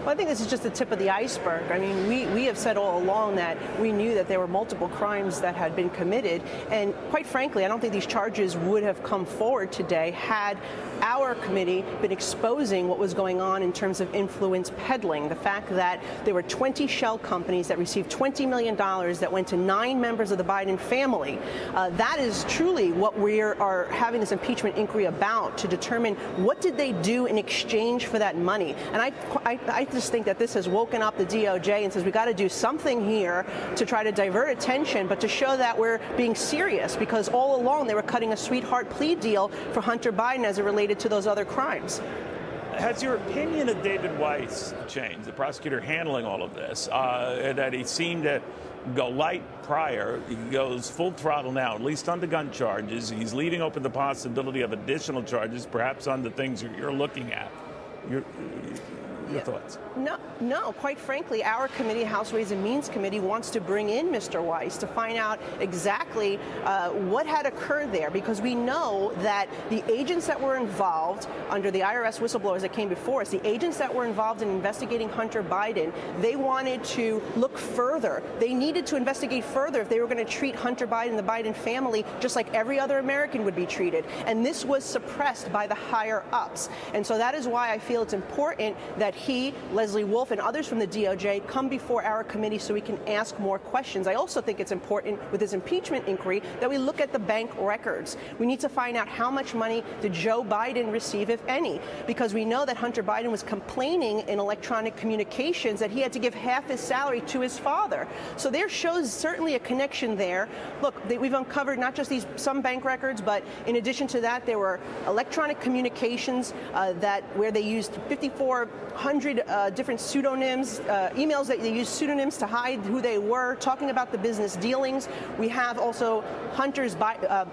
Well, I think this is just the tip of the iceberg. I mean, we have said all along that we knew that there were multiple crimes that had been committed. And quite frankly, I don't think these charges would have come forward today had our committee been exposing what was going on in terms of influence peddling. The fact that there were 20 shell companies that received $20 million that went to 9 members of the Biden family. That is truly what we are having this impeachment inquiry about, to determine what did they do in exchange for that money. And I just think that this has woken up the DOJ and says we got to do something here to try to divert attention, but to show that we're being serious, because all along they were cutting a sweetheart plea deal for Hunter Biden as it related to those other crimes. Has your opinion of David Weiss changed, the prosecutor handling all of this, that he seemed to go light prior, he goes full throttle now, at least on the gun charges? He's leaving open the possibility of additional charges, perhaps on the things you're looking at. Your thoughts? No, quite frankly, our committee, House Ways and Means Committee, wants to bring in Mr. Weiss to find out exactly what had occurred there, because we know that the agents that were involved under the IRS whistleblowers that came before us, the agents that were involved in investigating Hunter Biden, they wanted to look further. They needed to investigate further if they were going to treat Hunter Biden, the Biden family, just like every other American would be treated. And this was suppressed by the higher ups. And so that is why I feel it's important that he, Leslie Wolf, and others from the DOJ come before our committee so we can ask more questions. I also think it's important with this impeachment inquiry that we look at the bank records. We need to find out how much money did Joe Biden receive, if any, because we know that Hunter Biden was complaining in electronic communications that he had to give half his salary to his father. So there shows certainly a connection there. Look, we've uncovered not just some bank records, but in addition to that, there were electronic communications where they used 5,400 different pseudonyms, emails that they used pseudonyms to hide who they were, talking about the business dealings. We have also Hunter's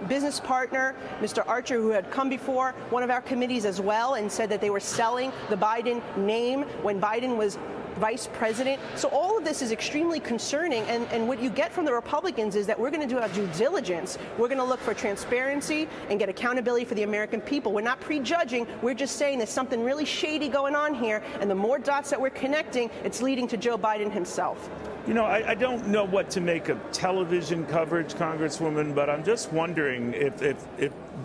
business partner, Mr. Archer, who had come before one of our committees as well and said that they were selling the Biden name when Biden was vice president. So all of this is extremely concerning, and what you get from the Republicans is that we're going to do our due diligence. We're going to look for transparency and get accountability for the American people. We're not prejudging. We're just saying there's something really shady going on here, and the more dots that we're connecting, it's leading to Joe Biden himself. You know, I don't know what to make of television coverage, Congresswoman, but I'm just wondering if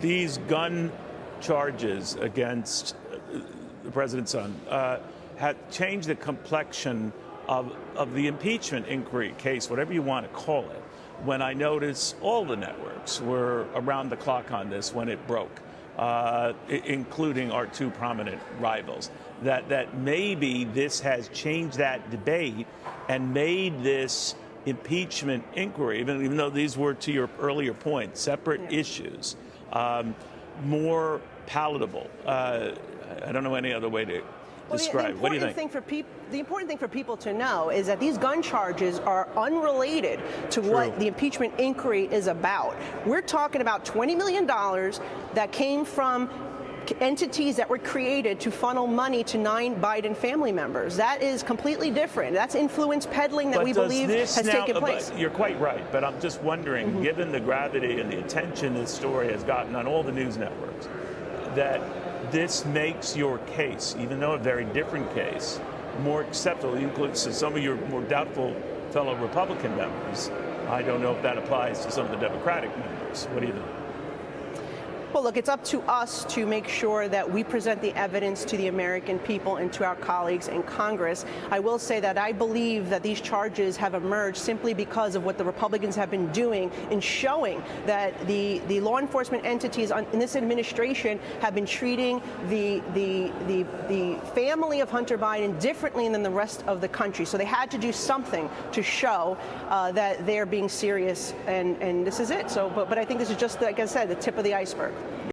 these gun charges against the president's son had changed the complexion of the impeachment inquiry case, whatever you want to call it, when I noticed all the networks were around the clock on this when it broke, including our 2 prominent rivals, that maybe this has changed that debate and made this impeachment inquiry, even though these were, to your earlier point, separate issues, more palatable. I don't know any other way to describe. What do you think? The important thing for people to know is that these gun charges are unrelated to what the impeachment inquiry is about. We're talking about $20 million that came from entities that were created to funnel money to 9 Biden family members. That is completely different. That's influence peddling that we believe has taken place. You're quite right, but I'm just wondering, given the gravity and the attention this story has gotten on all the news networks, that this makes your case, even though a very different case, more acceptable. It includes some of your more doubtful fellow Republican members. I don't know if that applies to some of the Democratic members. What do you think? Well, look, it's up to us to make sure that we present the evidence to the American people and to our colleagues in Congress. I will say that I believe that these charges have emerged simply because of what the Republicans have been doing in showing that the law enforcement entities in this administration have been treating the family of Hunter Biden differently than the rest of the country. So they had to do something to show that they're being serious, and this is it. So, but I think this is just, like I said, the tip of the iceberg.